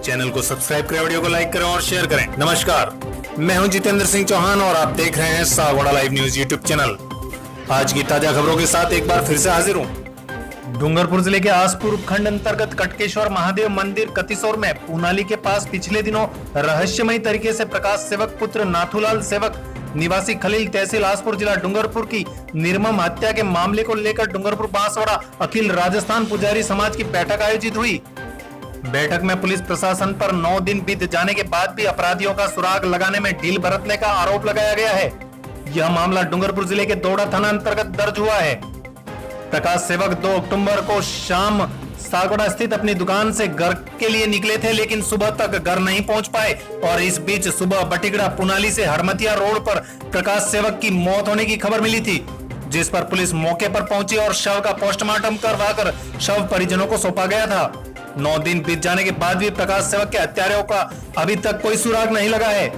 Channel को subscribe करें, video को लाइक करें और शेयर करें। नमस्कार, मैं हूं जितेंद्र सिंह चौहान और आप देख रहे हैं Sagwara live news YouTube channel. आज की ताजा खबरों के साथ एक बार फिर से हाजिर हूं। डूंगरपुर जिले के आसपुर उपखंड अंतर्गत कटकेश्वर महादेव मंदिर कतिसौर में पूनाली के पास पिछले दिनों रहस्यमयी तरीके से प्रकाश सेवक पुत्र नाथूलाल सेवक निवासी खलील तहसील आसपुर जिला डूंगरपुर की निर्मम हत्या के मामले को लेकर डूंगरपुर बांसवाड़ा अखिल राजस्थान पुजारी समाज की बैठक आयोजित हुई। बैठक में पुलिस प्रशासन पर 9 दिन बीत जाने के बाद भी अपराधियों का सुराग लगाने में ढील बरतने का आरोप लगाया गया है। यह मामला डूंगरपुर जिले के दोड़ा थाना अंतर्गत दर्ज हुआ है। प्रकाश सेवक 2 अक्टूबर को शाम सागवाड़ा स्थित अपनी दुकान से घर के लिए निकले थे, लेकिन सुबह तक घर नहीं पहुंच पाए और इस बीच सुबह बटिगड़ा पुनाली से हरमतिया रोड पर प्रकाश सेवक की मौत होने की खबर मिली थी, जिस पर पुलिस मौके पर पहुंची और शव का पोस्टमार्टम करवाकर शव परिजनों को सौंपा गया था। 9 दिन बीत जाने के बाद भी प्रकाश सेवक के हत्यारों का अभी तक कोई सुराग नहीं लगा है।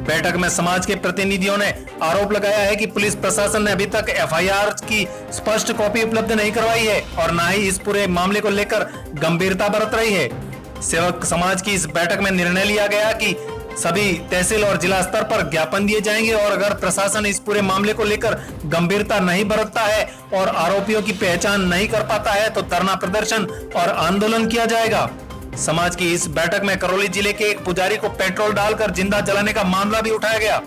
बैठक में समाज के प्रतिनिधियों ने आरोप लगाया है कि पुलिस प्रशासन ने अभी तक एफआईआर की स्पष्ट कॉपी उपलब्ध नहीं करवाई है और न ही इस पूरे मामले को लेकर गंभीरता बरत रही है। सेवक समाज की इस बैठक में निर्णय लिया गया कि सभी तहसील और जिला स्तर पर ज्ञापन दिए जाएंगे और अगर प्रशासन इस पूरे मामले को लेकर गंभीरता नहीं बरतता है और आरोपियों की पहचान नहीं कर पाता है तो धरना प्रदर्शन और आंदोलन किया जाएगा। समाज की इस बैठक में करौली जिले के एक पुजारी को पेट्रोल डालकर जिंदा जलाने का मामला भी उठाया गया।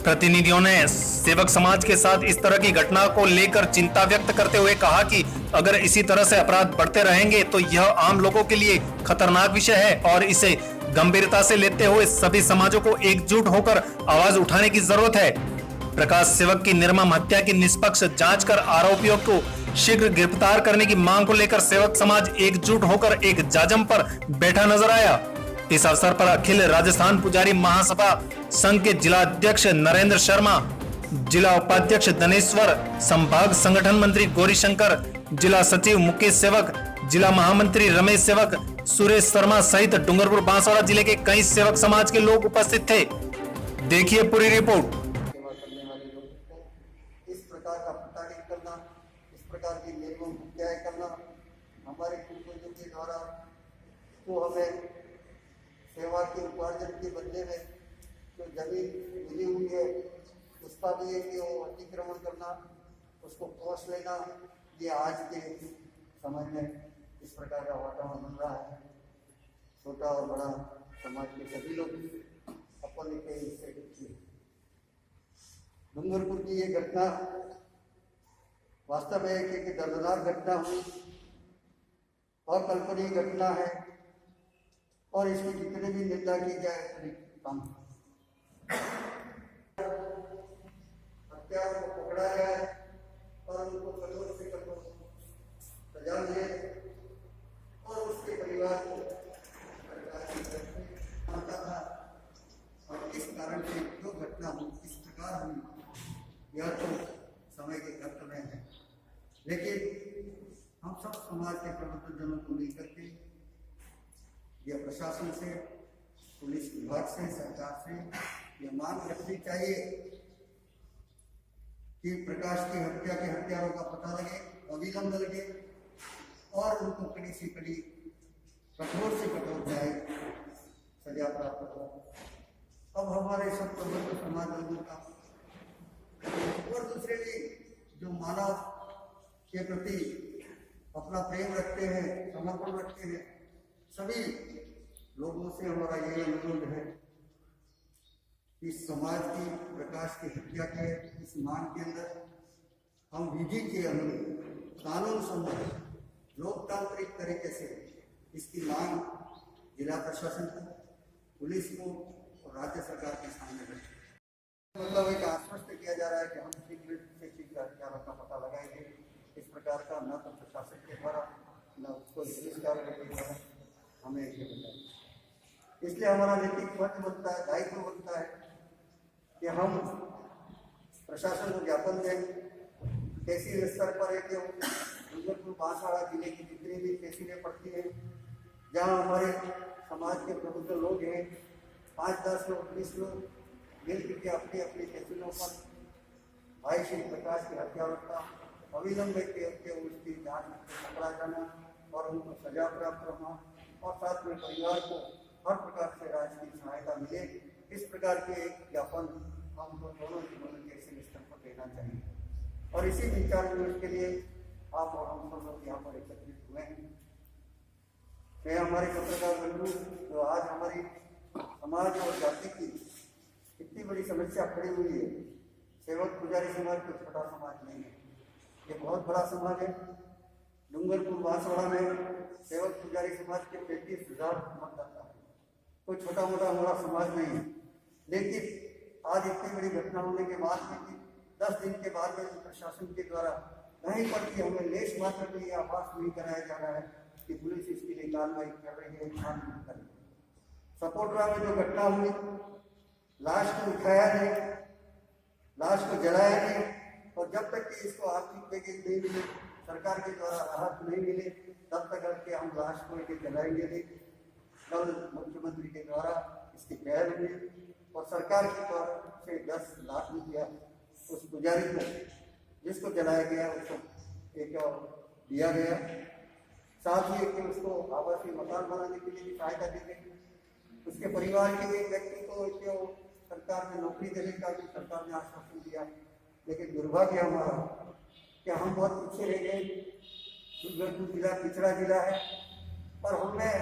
प्रतिनिधियों ने सेवक समाज के साथ इस तरह की घटना को लेकर चिंता व्यक्त करते हुए कहा कि अगर इसी तरह से अपराध बढ़ते रहेंगे तो यह आम लोगों के लिए खतरनाक विषय है और इसे गंभीरता से लेते हुए सभी समाजों को एकजुट होकर आवाज उठाने की जरूरत है। प्रकाश सेवक की निर्मम हत्या की निष्पक्ष जांच कर आरोपियों को शीघ्र गिरफ्तार करने की मांग को लेकर सेवक समाज एकजुट होकर एक जाजम पर बैठा नजर आया। इस अवसर पर अखिल राजस्थान पुजारी महासभा संघ के जिला अध्यक्ष नरेंद्र शर्मा, जिला उपाध्यक्ष धनेश्वर, संभाग संगठन मंत्री गौरीशंकर, जिला सचिव मुकेश सेवक, जिला महामंत्री रमेश सेवक, सुरेश शर्मा सहित डूंगरपुर बांसवाड़ा जिले के कई सेवक समाज के लोग उपस्थित थे। देखिए पूरी रिपोर्ट। प्रकार की निर्मम हत्याएं करना हमारे पूर्वजों के द्वारा तो हमें सेवा के उपार्जन के बदले में जो जमीन मिली हुई है उसका भी है कि वो अतिक्रमण करना, उसको पोष लेना, ये आज के समय में इस प्रकार का वातावरण बन रहा है। छोटा और बड़ा समाज के सभी लोग अपन के इससे डूंगरपुर की ये घटना वास्तव में एक दर्दनाक घटना हुई, अकल्पनीय घटना है और इसमें जितने भी निंदा की जाए कम। हत्यारों को पकड़ा जाए और उनको कठोर से कठोर सजा मिले और उसके परिवार को आता था और इस कारण से जो घटना हुई इस प्रकार हुई यह तो समय के कर्तव्य है, लेकिन हम सब समाज के प्रबुद्धजनों को मिलकर के यह प्रशासन से, पुलिस विभाग से, सरकार से यह मांग रखनी चाहिए कि प्रकाश की हत्या के हत्यारों का पता लगे, अविलंब लगे और उनको कड़ी से कड़ी, कठोर से कठोर जाए सजा प्राप्त हो। अब हमारे सब प्रबुद्ध समाज लोगों का और दूसरे भी जो मानव के प्रति अपना प्रेम रखते हैं, समर्पण रखते हैं, सभी लोगों से हमारा ये अनुरोध है कि समाज की प्रकाश की हत्या के इस मांग के अंदर हम विधि के अनुरूप कानून सम्मत लोकतांत्रिक तरीके से इसकी मांग जिला प्रशासन को, पुलिस को और राज्य सरकार के सामने रखें। मतलब एक आश्वस्त किया जा रहा है कि हम शीघ्र से शीघ्र हत्यारों का पता लगाएंगे। इस प्रकार का न तो प्रशासन के द्वारा न उसको पुलिस कार्य के द्वारा हमें ये बताया। इसलिए हमारा नैतिक फर्ज बनता है, दायित्व बनता है कि हम प्रशासन को ज्ञापन दें। तहसील स्तर पर है कि डूंगरपुर बांसवाड़ा जिले की जितनी भी तहसीलें पड़ती हैं, जहाँ हमारे समाज के प्रबुद्ध लोग हैं, 5-10 लोग 20 लोग मिल करके अपनी अपनी तहसीलों पर भाई श्री प्रकाश की हत्यारों का अविलंब के उसकी जांच पकड़ा जाना और उनको सजा प्राप्त होना और साथ में परिवार को हर प्रकार से राज्य की सहायता मिले, इस प्रकार के एक ज्ञापन हमको दोनों कम्युनिकेशन स्तर पर देना चाहिए। और इसी विचार विमर्श के लिए आप और हम सब लोग यहाँ पर एकत्रित हुए हैं। मैं हमारे पत्रकार बंधु जो आज हमारी समाज और जाति की इतनी बड़ी समस्या खड़ी हुई है, सेवक पुजारी समाज कोई छोटा समाज नहीं है, ये बहुत बड़ा समाज है। डूंगरपुर बांसवाड़ा में सेवक पुजारी समाज के 35,000 मतदाता है, कोई छोटा मोटा हमारा समाज नहीं है। लेकिन आज इतनी बड़ी घटना होने के बाद में भी 10 दिन के बाद में प्रशासन के द्वारा कहीं पर भी हमें लेश मात्र भी आभास नहीं कराया जा रहा है कि पुलिस इसके लिए कार्रवाई कर रही है, छानबीन कर रही है। सपोटरा में जो घटना हुई, लाश को उठाया नहीं, लाश को जलाया नहीं, और जब तक कि इसको आर्थिक पैकेज नहीं मिले, सरकार के द्वारा राहत नहीं मिले, तब तक के हम लाश को लेकर जलाएंगे नहीं। कल मुख्यमंत्री के द्वारा इसकी पहल हुई और सरकार की तरफ से 10 लाख रुपया उस पुजारी को जिसको जलाया गया उसको एक दिया गया। साथ ही कि उसको आवासीय मकान बनाने के लिए भी सहायता दी गई। उसके परिवार के एक व्यक्ति को जो सरकार ने नौकरी देने का भी सरकार ने आश्वासन दिया, लेकिन दुर्भाग्य हमारा कि हम बहुत पीछे रह गए। डूंगरपुर जिला पिछड़ा जिला है और हमें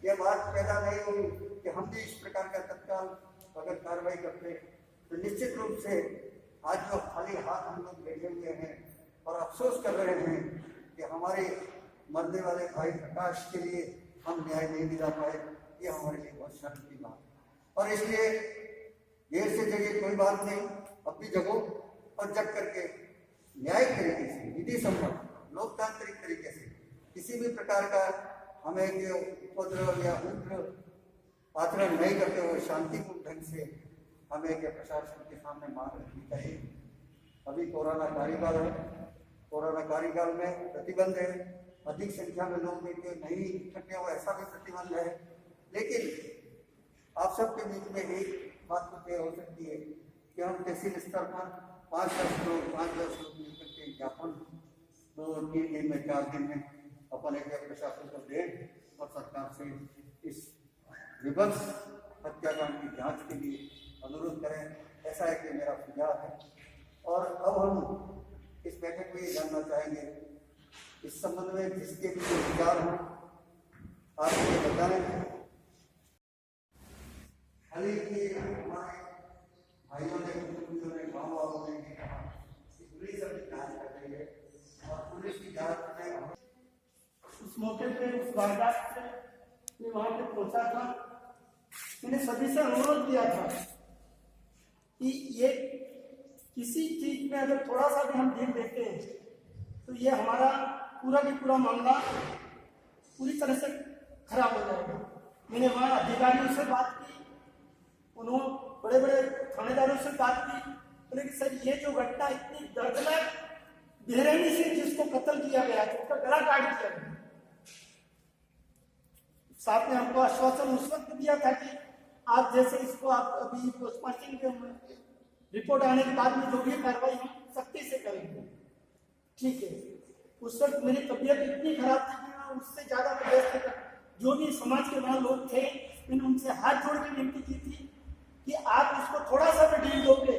यह बात पैदा नहीं हुई कि हम भी इस प्रकार का तत्काल अगर कार्रवाई करते तो निश्चित रूप से आज जो खाली हाथ हम लोग बैठे हुए हैं और अफसोस कर रहे हैं कि हमारे मरने वाले भाई प्रकाश के लिए हम न्याय नहीं दिला पाए, ये हमारे लिए बहुत शर्म की बात है। और इसलिए देर से जगह कोई बात नहीं, अब भी जगो और जग करके न्यायिक तरीके से, विधि सम्मत, लोकतांत्रिक तरीके से किसी भी प्रकार का हमें जो उपद्रव या उग्र आचरण नहीं करते हुए शांतिपूर्ण ढंग से हमें के प्रशासन के सामने मांग रखनी चाहिए। अभी कोरोना कार्यकाल है, कोरोना कार्यकाल में प्रतिबंध है, अधिक संख्या में लोग नहीं इकट्ठे हो ऐसा भी प्रतिबंध है, लेकिन आप सबके बीच में एक बात तो तय हो सकती है कि हम तहसील स्तर पर 5-10 लोग मिलकर के ज्ञापन 2-3 दिन में 4 दिन में अपने प्रशासन को दें और सरकार से इस विभत्स हत्याकांड की जांच के लिए अनुरोध करें। ऐसा है कि मेरा सुझाव है। और अब हम इस बैठक में ये जानना चाहेंगे, इस संबंध में जिसके भी विचार हो आप ये बताएं। हाल ही हमारे भाइयों ने गाँव वालों ने कहा कि पुलिस अभी जांच कर रही है और पुलिस की जांच में उस मौके पे उस वारदात से मैं वहाँ पे पहुँचा था। मैंने सभी से अनुरोध किया था कि ये किसी चीज में अगर थोड़ा सा भी हम ढील देते हैं तो ये हमारा पूरा की पूरा मामला पूरी तरह से खराब हो जाएगा। मैंने वहाँ अधिकारियों से बात की, उन्होंने बड़े बड़े थानेदारों से बात की, बोले कि सर ये जो घटना इतनी दर्दनाक बेरहमी से जिसको कत्ल किया गया, जिसका गला काट दिया गया, साथ ने हमको आश्वासन उस वक्त दिया था कि आप जैसे इसको आप अभी पोस्टमार्टम के रिपोर्ट आने के बाद में जो भी कार्रवाई हम सख्ती से करेंगे। ठीक है, उस वक्त मेरी तबीयत इतनी खराब थी कि मैं उससे ज्यादा व्यस्त, जो भी समाज के वहाँ लोग थे, मैंने उनसे हाथ जोड़ के विनती की थी कि आप इसको थोड़ा सा भी ढील दोगे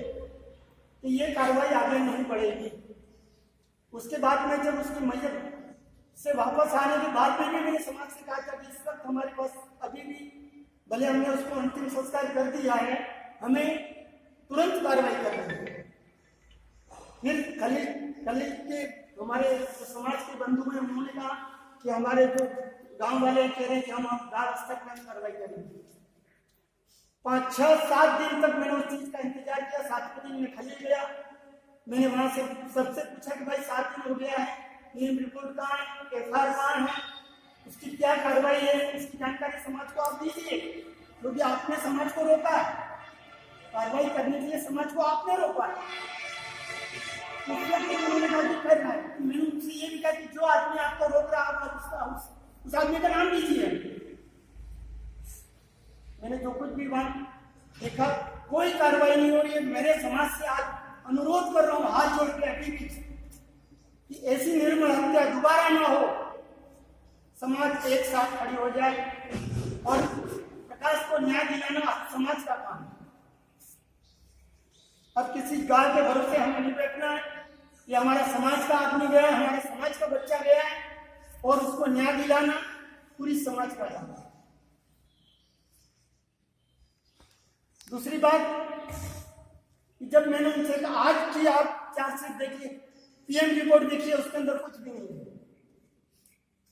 तो ये कार्रवाई आगे नहीं बढ़ेगी। उसके बाद में जब उसकी मैयत से वापस आने के बाद में भी मैंने समाज से कहा था कि इस वक्त हमारे पास अभी भी भले हमने उसको अंतिम संस्कार कर दिया है, हमें तुरंत कार्रवाई करनी है। फिर कल के हमारे समाज के बंधु हैं, उन्होंने कहा कि हमारे जो गांव वाले कह रहे हैं कि हम गांव स्तर पर कार्रवाई करेंगे। 5-6-7 दिन तक मैंने उस चीज का इंतजार किया। 7वें दिन में खली गया। मैंने वहां से सबसे पूछा कि भाई 7 दिन हो गया है, नियम रिपोर्ट कहाँ है, FIR कहाँ है, उसकी क्या कार्रवाई है, इसकी जानकारी समाज को आप दीजिए, क्योंकि आपने समाज को रोका है, कार्रवाई करने के लिए समाज को आपने रोका है। उन्होंने कहा कि कर रहा है। मैंने उनसे ये भी कहा कि जो आदमी आपको रोक रहा है उस आदमी का नाम दीजिए। मैंने जो कुछ भी वहां देखा, कोई कार्रवाई नहीं हो रही है। मेरे समाज से आज अनुरोध कर रहा हूँ हाथ जोड़ के अभी भी कि ऐसी निर्मल हत्या दोबारा ना हो। समाज एक साथ खड़ी हो जाए और प्रकाश को न्याय दिलाना समाज का काम है। अब किसी गाय के भरोसे हमें नहीं बैठना है। ये हमारा समाज का आदमी गया है, हमारे समाज का बच्चा गया है, और उसको न्याय दिलाना पूरी समाज का काम है। दूसरी बात, जब मैंने उनसे कहा आज की आप चार्जशीट देखिए, पीएम रिपोर्ट देखिए, उसके अंदर कुछ भी नहीं है।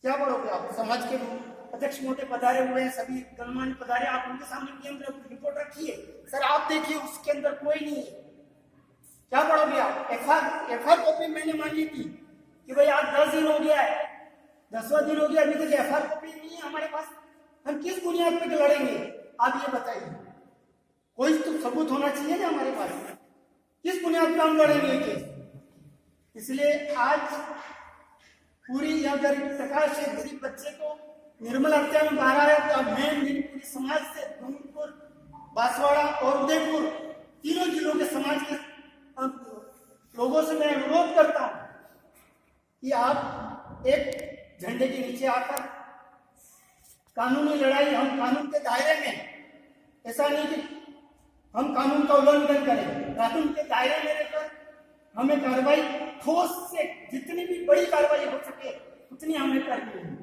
क्या पढ़ोगे आप? समाज के अध्यक्ष मोटे पधारे हुए हैं, सभी गणमान्य पधारे, आप उनके सामने पीएम रिपोर्ट रखिए, सर आप देखिए, उसके अंदर कोई नहीं है। क्या पढ़ोगे आप? एफआर कॉपी मैंने मांगी थी कि भाई आज 10 दिन हो गया है, 10वां दिन हो गया, अभी तक एफआर कॉपी नहीं है हमारे पास। हम किस बुनियाद पर लड़ेंगे आप ये बताइए? कोई तो सबूत होना चाहिए ना हमारे पास, किस बुनियाद पर हम लड़ेंगे ये केस? इसलिए आज पूरी अगर प्रकाश से गरीब बच्चे को निर्मल हत्या में मारा है, तो मैं मेरी पूरी समाज से, डूंगरपुर, बांसवाड़ा और उदयपुर, तीनों जिलों के समाज के लोगों से मैं अनुरोध करता हूं कि आप एक झंडे के नीचे आकर कानूनी लड़ाई, हम कानून के दायरे में, ऐसा नहीं कि हम कानून का उल्लंघन करें, कानून के दायरे में रहकर हमें कार्रवाई ठोस से, जितनी भी बड़ी कार्रवाई हो सके उतनी हमें करनी है।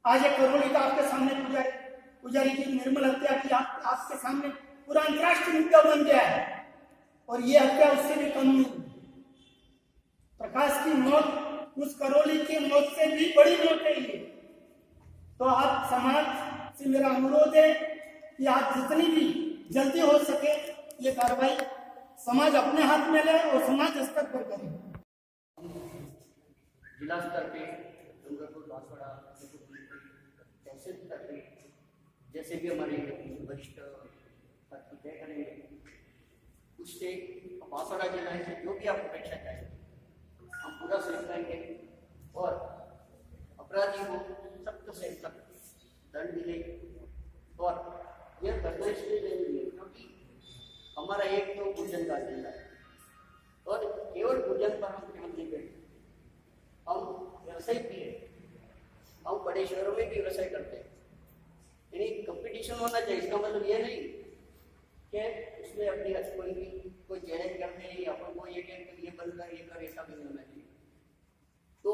आज एक करौली का आपके सामने पुजारी की निर्मल हत्या की आपके सामने पूरा अंतर्राष्ट्रीय मुद्दा बन गया है, और ये हत्या उससे भी कम नहीं। प्रकाश की मौत उस करौली की मौत से भी बड़ी मौत है ये। तो आप समाज से मेरा अनुरोध है कि आप जितनी भी जल्दी हो सके ये कार्रवाई समाज अपने हाथ में ले और समाज स्तर पर करे। जिला स्तर पे डूंगरपुर, बांसवाड़ा, तहसील स्तर पे जैसे भी हमारे वरिष्ठ साथी तय करेंगे, उससे बांसवाड़ा जिला से जो भी आप अपेक्षा करें हम पूरा सहयोग करेंगे, और अपराधी को सख्त से सख्त दंड मिले। और यह करना इसलिए जरूरी है क्योंकि हमारा एक तो भोजन का अजेंडा है, और केवल भोजन पर हम ध्यान नहीं देते, हम व्यवसाय भी है, हम बड़े शहरों में भी व्यवसाय करते हैं। यानी कंपटीशन होना चाहिए, इसका मतलब ये नहीं कि उसमें अपनी कोई चैलेंज करते हैं या अपन को ये कहें ये बंद कर, ये कर, ऐसा भी नहीं होना चाहिए। तो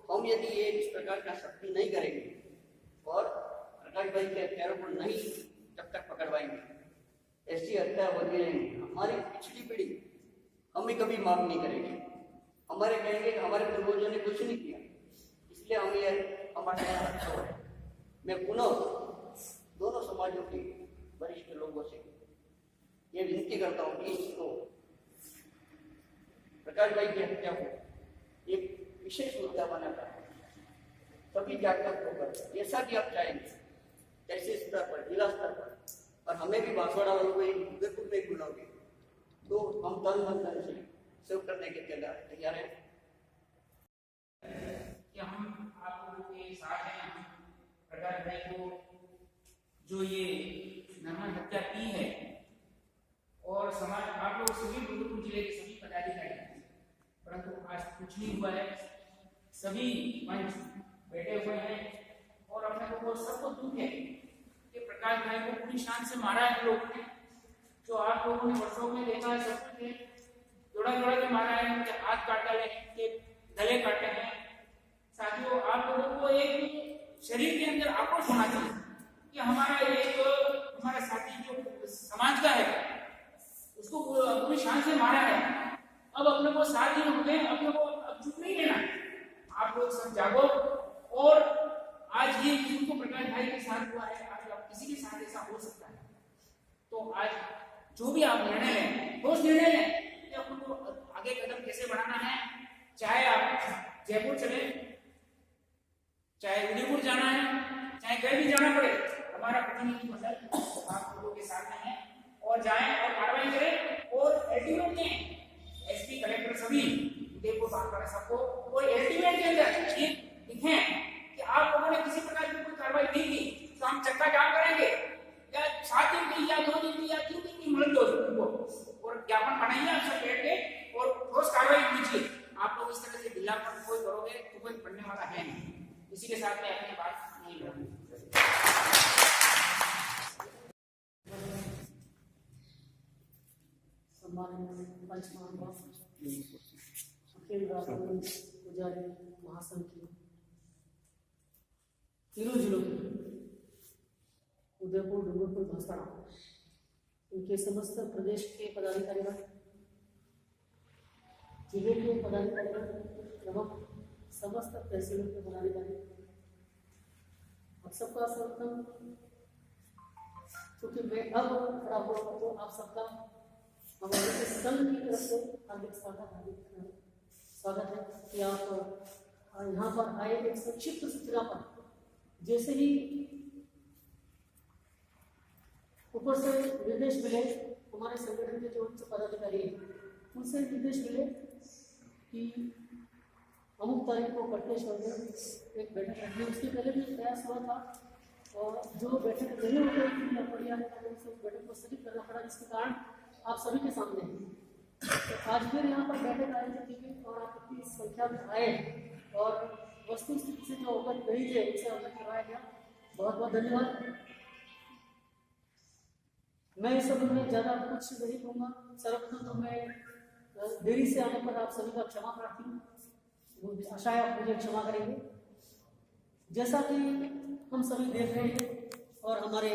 हम यदि ये इस प्रकार का सख्ती नहीं करेंगे और प्रकाश भाई के हत्यारों को नहीं जब तक पकड़वाएंगे, ऐसी हत्या होती रहेंगी, हमारी पिछली पीढ़ी हमें कभी माफ नहीं करेगी। हमारे कहेंगे कि हमारे पूर्वजों ने कुछ नहीं किया, इसलिए हम ये हमारे यहाँ अच्छा हो। मैं पुनः दोनों समाजों के वरिष्ठ लोगों से ये विनती करता हूँ कि इसको प्रकाश भाई की हत्या को एक विशेष मुद्दा बनाकर सभी जागरूक होकर, जैसा भी आप चाहेंगे, तहसील स्तर पर, जिला स्तर पर, और हमें भी बांसवाड़ा वालों को उदयपुर में बुलाओगे तो हम तन मन धन से सेव करने के तैयार हैं। कि हम आप लोगों के साथ हैं। प्रकाश भाई को जो ये नरमन हत्या की है, और समाज आप लोग सभी डूंगरपुर जिले के सभी पदाधिकारी, परंतु आज कुछ नहीं हुआ है। सभी मंच बैठे हुए हैं और अपने को सबको दुख है कि प्रकाश भाई को पूरी शान से मारा है लोगों ने, जो आप लोगों ने वर्षों में देखा है, सब कुछ जोड़ा जोड़ा के मारा है, उनके हाथ काट डाले हैं, उनके गले काटे हैं। साथियों, आप लोगों को एक शरीर के अंदर आक्रोश होना चाहिए कि हमारा साथी जो समाज का है उसको पूरी शान से मारा है। अब अपने को 7 दिन हो गए, अपने को अब चुप नहीं लेना, आप लोग सब जागो। और आज ये जिनको प्रकाश भाई के साथ हुआ है, आज आप किसी के साथ ऐसा हो सकता है, तो आज जो भी आप निर्णय लें, ठोस निर्णय लें कि अपने को आगे कदम कैसे बढ़ाना है। चाहे आप जयपुर चले, चाहे उदयपुर जाना है, चाहे कहीं भी जाना पड़े, हमारा प्रतिनिधि मंडल आप लोगों के साथ में है, और जाएं और कार्रवाई करें। और अल्टीमेट में एसपी, कलेक्टर सभी उदयपुर बांसवाड़ा सबको और अल्टीमेट के अंदर ये लिखें कि आप लोगों ने किसी प्रकार की कोई कार्रवाई नहीं की तो हम चक्का जाम करेंगे, या 7 दिन की या 2 दिन की या 3 दिन की मदद दो, और ज्ञापन बनाइए आप सब बैठ के और ठोस कार्रवाई कीजिए। आप लोग इस तरह से ढीलापन कोई करोगे तो कोई पढ़ने वाला है नहीं। इसी के साथ में अपनी बात नहीं बढ़ाऊंगी। पंचमहानुभाव अखिल राष्ट्रीय पुजारी महासंघ की तीनों जिलों के उदयपुर, डूंगरपुर, भांसड़ा, उनके समस्त प्रदेश के पदाधिकारीगण, जिले के पदाधिकारीगण एवं समस्त तहसीलों के पदाधिकारी, आप सबका सर्वप्रथम, क्योंकि मैं अब खड़ा हुआ हूँ तो आप सबका हमारे संघ की तरफ से हार्दिक स्वागत है कि आप यहाँ पर आए। एक संक्षिप्त सूचना पर जैसे ही ऊपर से निर्देश मिले, हमारे संगठन के जो उच्च पदाधिकारी हैं उनसे निर्देश मिले कि अमुक तारीख को कटकेश्वर में एक बैठक रखी। उसके पहले भी प्रयास हुआ था और जो बैठक नहीं हो गई थी बढ़िया उस बैठक को स्थगित करना पड़ा, जिसके कारण आप सभी के सामने हैं। तो आज फिर यहाँ पर बैठक आयोजित की गई और आप इतनी संख्या में आए और वस्तु स्थिति से जो अवगत नहीं थे उसे अवगत करवाया गया। बहुत बहुत धन्यवाद। मैं इस समय में ज़्यादा कुछ नहीं कहूँगा। सर्वप्रथम तो मैं देरी से आने पर आप सभी का क्षमा प्रार्थी हूँ, आशा है आप मुझे क्षमा करेंगे। जैसा कि हम सभी देख रहे हैं और हमारे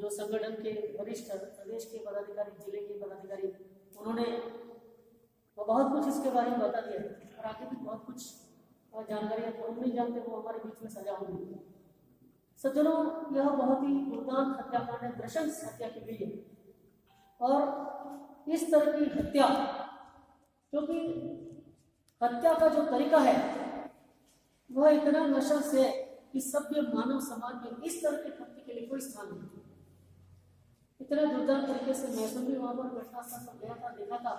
जो संगठन के वरिष्ठ प्रदेश के पदाधिकारी, जिले के पदाधिकारी, उन्होंने बहुत कुछ इसके बारे में बता दिया और आगे भी बहुत कुछ जानकारियाँ तो हम नहीं जानते वो हमारे बीच में साझा होंगी। सज्जनों, यह बहुत ही दुर्दांत हत्याकांड है, नृशंस हत्या की गई है और इस तरह की हत्या, क्योंकि हत्या का जो तरीका है वह इतना नृशंस है कि सभ्य मानव समाज में इस तरह के कृत्य के लिए कोई स्थान नहीं। इतने दुर्दांत तरीके से महसूस भी वहां पर घटनास्थल पर गया था, देखा था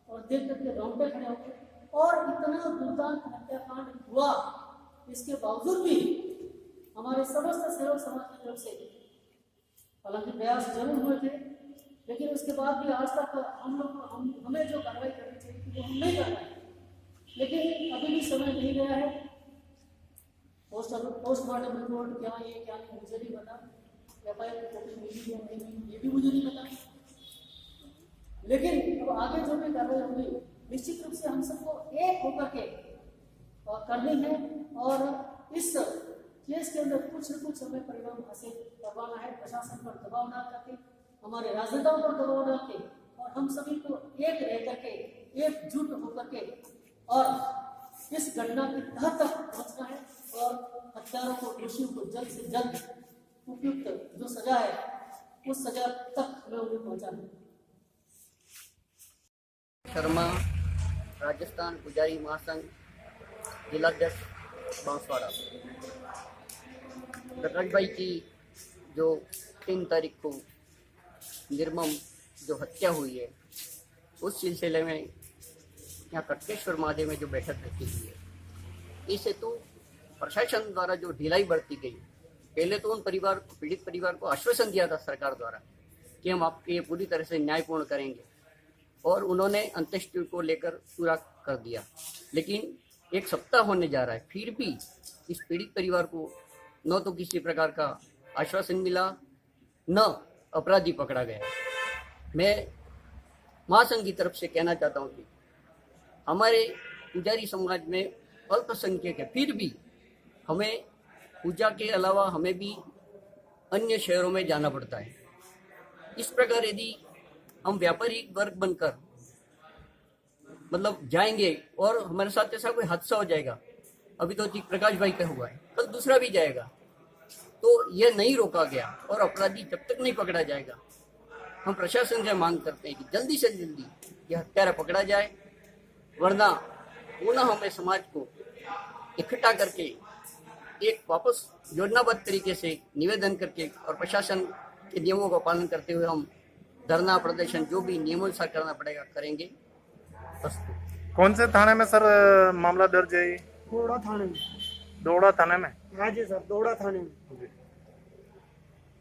और देख करके रोंगटे खड़े हो गए। और इतना दुर्दांत हत्याकांड हुआ, इसके बावजूद भी हमारे समस्त सेवक समाज की तरफ से हालांकि प्रयास जरूर हुए थे, लेकिन उसके बाद भी आज तक हमें जो कार्रवाई करनी चाहिए थी वो हम नहीं कर पाए। लेकिन अभी भी समय नहीं गया है। पोस्टमार्टम रिपोर्ट क्या ये क्या नहीं मुझे नहीं पता, FIR की कॉपी मिली या नहीं मिली ये भी मुझे नहीं पता। लेकिन अब आगे जो भी कार्रवाई होगी निश्चित रूप से हम सबको एक होकर के करनी है और इस केस के अंदर कुछ न कुछ हमें परिणाम हासिल करवाना है। प्रशासन पर दबाव डाल करके, हमारे राजनेताओं पर दबाव डाल के और हम सभी को एक रह करके, एकजुट होकर के और इस घटना की तह तक पहुंचना है और हत्यारों को, दोषियों को जल्द से जल्द उपयुक्त जो सजा है उस सजा तक हमें उन्हें पहुंचाना है। शर्मा, राजस्थान पुजारी महासंघ, जिलाध्यक्ष बांसवाड़ा। प्रकाश भाई की जो 3 तारीख को निर्मम जो हत्या हुई है उस सिलसिले में यहाँ कटकेश्वर महादेव में जो बैठक रखी हुई है, इस हेतु प्रशासन द्वारा जो ढिलाई बरती गई, पहले तो उन पीड़ित परिवार को आश्वासन दिया था सरकार द्वारा कि हम आपके पूरी तरह से न्यायपूर्ण करेंगे और उन्होंने अंत्येष्टि को लेकर पूरा कर दिया। लेकिन 1 सप्ताह होने जा रहा है, फिर भी इस पीड़ित परिवार को न तो किसी प्रकार का आश्वासन मिला, न अपराधी पकड़ा गया। मैं महासंघ की तरफ से कहना चाहता हूँ कि हमारे पुजारी समाज में अल्पसंख्यक है, फिर भी हमें पूजा के अलावा हमें भी अन्य शहरों में जाना पड़ता है। इस प्रकार यदि हम व्यापारिक वर्ग बनकर मतलब जाएंगे और हमारे साथ ऐसा कोई हादसा हो जाएगा, अभी तो प्रकाश भाई का हुआ है, कल दूसरा भी जाएगा, तो यह नहीं रोका गया और अपराधी जब तक नहीं पकड़ा जाएगा, हम प्रशासन से मांग करते हैं कि जल्दी से जल्दी यह हत्यारा पकड़ा जाए, वरना पुनः हमें समाज को इकट्ठा करके एक वापस योजनाबद्ध तरीके से निवेदन करके और प्रशासन के नियमों का पालन करते हुए हम धरना प्रदर्शन जो भी नियमानुसार करना पड़ेगा करेंगे। बस। कौन से थाने में सर मामला दर्ज है? दोड़ा थाने में। दोड़ा थाने में? हाँ जी सर, दोड़ा थाने में।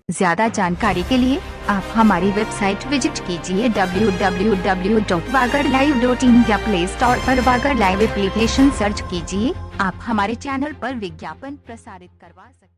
ज्यादा जानकारी के लिए आप हमारी वेबसाइट विजिट कीजिए www.वागड़लाइव.in या प्ले स्टोर पर वागड़ लाइव एप्लीकेशन सर्च कीजिए। आप हमारे चैनल पर विज्ञापन प्रसारित करवा सकते हैं।